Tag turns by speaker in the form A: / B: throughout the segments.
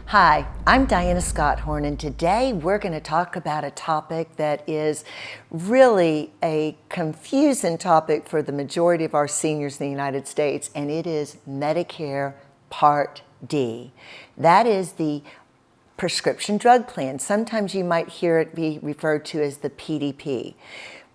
A: Hi, I'm Diana Scothorn, and today we're going to talk about a topic that is really a confusing topic for the majority of our seniors in the United States, and it is Medicare Part D. That is the prescription drug plan. Sometimes you might hear it be referred to as the PDP.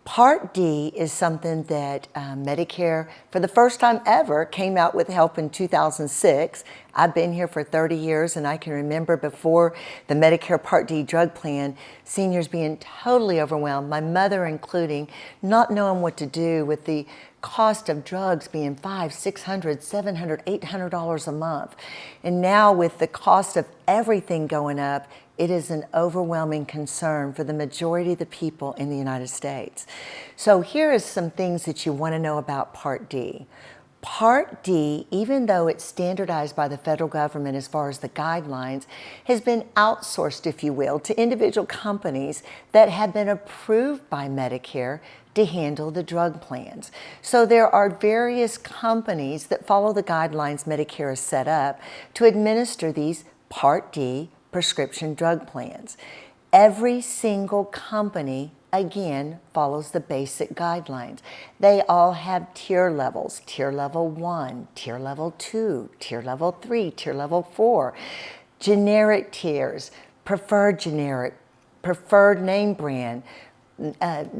A: Part D is something that Medicare, for the first time ever, came out with help in 2006. I've been here for 30 years, and I can remember before the Medicare Part D drug plan, seniors being totally overwhelmed, my mother including, not knowing what to do with the cost of drugs being $500, $600, $700, $800 a month. And now with the cost of everything going up, it is an overwhelming concern for the majority of the people in the United States. So here are some things that you want to know about Part D. Part D, even though it's standardized by the federal government as far as the guidelines, has been outsourced, if you will, to individual companies that have been approved by Medicare to handle the drug plans. So there are various companies that follow the guidelines Medicare has set up to administer these Part D prescription drug plans. Every single company, again, follows the basic guidelines. They all have tier levels: tier level 1, tier level 2, tier level 3, tier level 4, generic tiers, preferred generic, preferred name brand,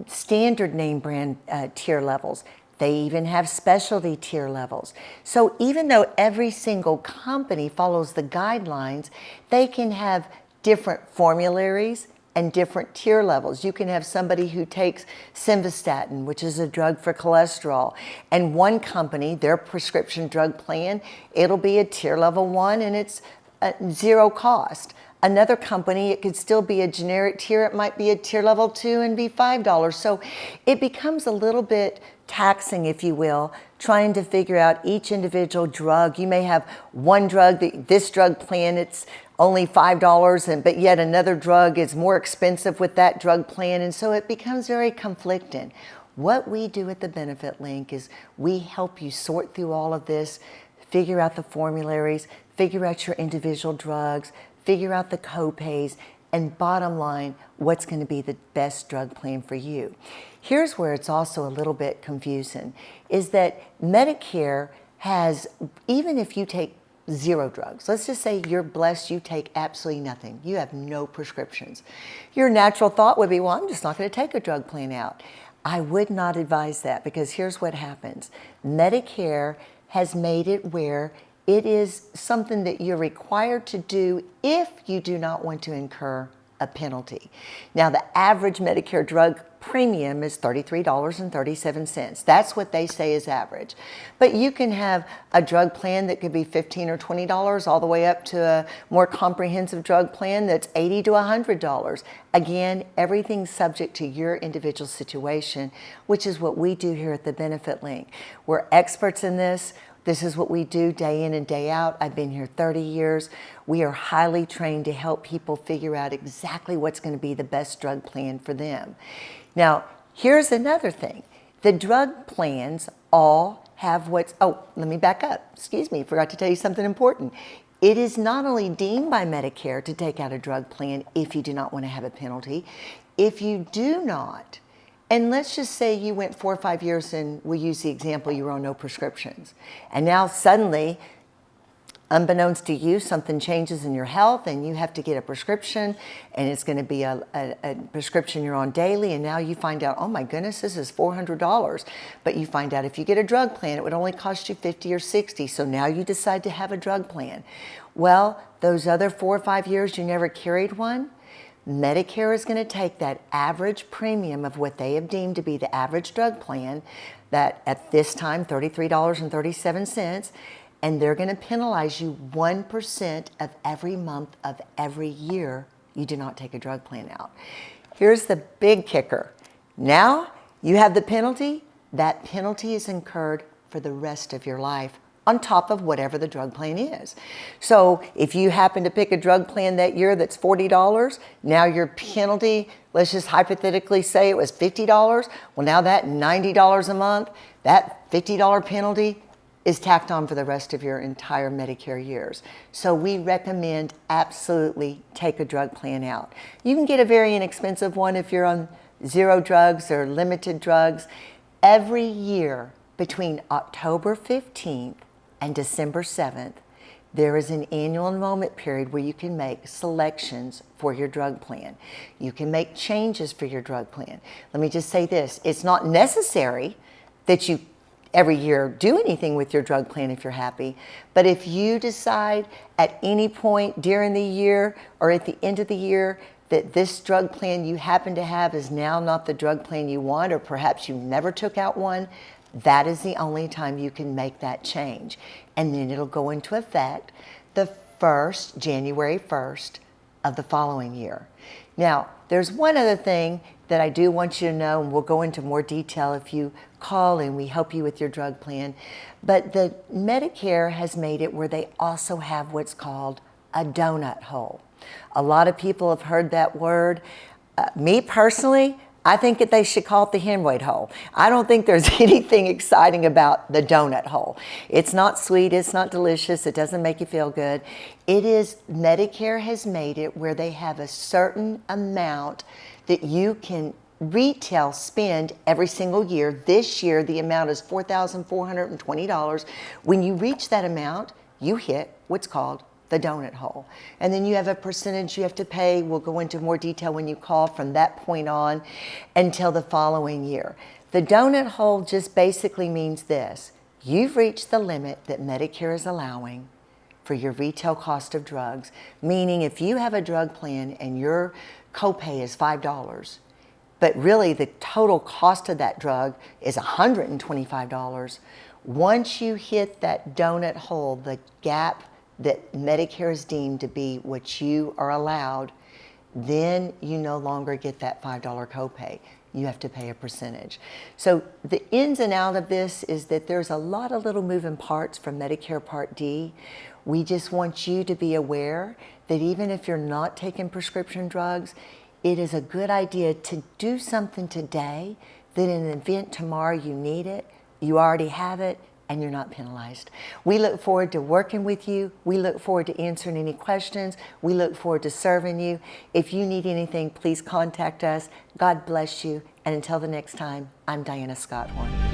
A: standard name brand tier levels. They even have specialty tier levels. So even though every single company follows the guidelines, they can have different formularies and different tier levels. You can have somebody who takes simvastatin, which is a drug for cholesterol, and one company, their prescription drug plan, it'll be a tier level 1 and it's zero cost. Another company, it could still be a generic tier. It might be a tier level 2 and be $5. So it becomes a little bit taxing, if you will, trying to figure out each individual drug. You may have one drug, this drug plan, it's only $5, but yet another drug is more expensive with that drug plan. And so it becomes very conflicting. What we do at the Benefit Link is we help you sort through all of this, figure out the formularies, figure out your individual drugs, figure out the co-pays, and bottom line, what's going to be the best drug plan for you. Here's where it's also a little bit confusing, is that Medicare has, even if you take 0 drugs, let's just say you're blessed, you take absolutely nothing, you have no prescriptions. Your natural thought would be, well, I'm just not going to take a drug plan out. I would not advise that, because here's what happens. Medicare has made it where it is something that you're required to do if you do not want to incur a penalty. Now, the average Medicare drug premium is $33.37. That's what they say is average. But you can have a drug plan that could be $15 or $20 all the way up to a more comprehensive drug plan that's $80 to $100. Again, everything's subject to your individual situation, which is what we do here at the Benefit Link. We're experts in this. This is what we do day in and day out. I've been here 30 years. We are highly trained to help people figure out exactly what's going to be the best drug plan for them. Now, here's another thing. The drug plans all have let me back up. Excuse me, forgot to tell you something important. It is not only deemed by Medicare to take out a drug plan if you do not want to have a penalty. If you do not, and let's just say you went 4 or 5 years and we use the example you were on no prescriptions. And now suddenly, unbeknownst to you, something changes in your health and you have to get a prescription, and it's going to be a prescription you're on daily, and now you find out, oh my goodness, this is $400. But you find out if you get a drug plan, it would only cost you $50 or $60. So now you decide to have a drug plan. Well, those other 4 or 5 years you never carried one, Medicare is going to take that average premium of what they have deemed to be the average drug plan, that at this time $33.37, and they're going to penalize you 1% of every month of every year you do not take a drug plan out. Here's the big kicker. Now you have the penalty. That penalty is incurred for the rest of your life, on top of whatever the drug plan is. So if you happen to pick a drug plan that year that's $40, now your penalty, let's just hypothetically say it was $50. Well, now that $90 a month, that $50 penalty is tacked on for the rest of your entire Medicare years. So we recommend absolutely take a drug plan out. You can get a very inexpensive one if you're on zero drugs or limited drugs. Every year between October 15th and December 7th, there is an annual enrollment period where you can make selections for your drug plan. You can make changes for your drug plan. Let me just say this, it's not necessary that you every year do anything with your drug plan if you're happy, but if you decide at any point during the year or at the end of the year that this drug plan you happen to have is now not the drug plan you want, or perhaps you never took out one, that is the only time you can make that change. And then it'll go into effect the January 1st of the following year. Now, there's one other thing that I do want you to know, and we'll go into more detail if you call and we help you with your drug plan. But the Medicare has made it where they also have what's called a donut hole. A lot of people have heard that word. Me personally, I think that they should call it the hemorrhoid hole. I don't think there's anything exciting about the donut hole. It's not sweet, it's not delicious, it doesn't make you feel good. It is, Medicare has made it where they have a certain amount that you can retail spend every single year. This year, the amount is $4,420. When you reach that amount, you hit what's called the donut hole. And then you have a percentage you have to pay. We'll go into more detail when you call from that point on until the following year. The donut hole just basically means this. You've reached the limit that Medicare is allowing for your retail cost of drugs, meaning if you have a drug plan and your copay is $5, but really the total cost of that drug is $125, once you hit that donut hole, the gap that Medicare is deemed to be what you are allowed, then you no longer get that $5 copay. You have to pay a percentage. So the ins and outs of this is that there's a lot of little moving parts from Medicare Part D. We just want you to be aware that even if you're not taking prescription drugs, it is a good idea to do something today that in the event tomorrow you need it, you already have it, and you're not penalized. We look forward to working with you. We look forward to answering any questions. We look forward to serving you. If you need anything, please contact us. God bless you. And until the next time, I'm Diana Scothorn.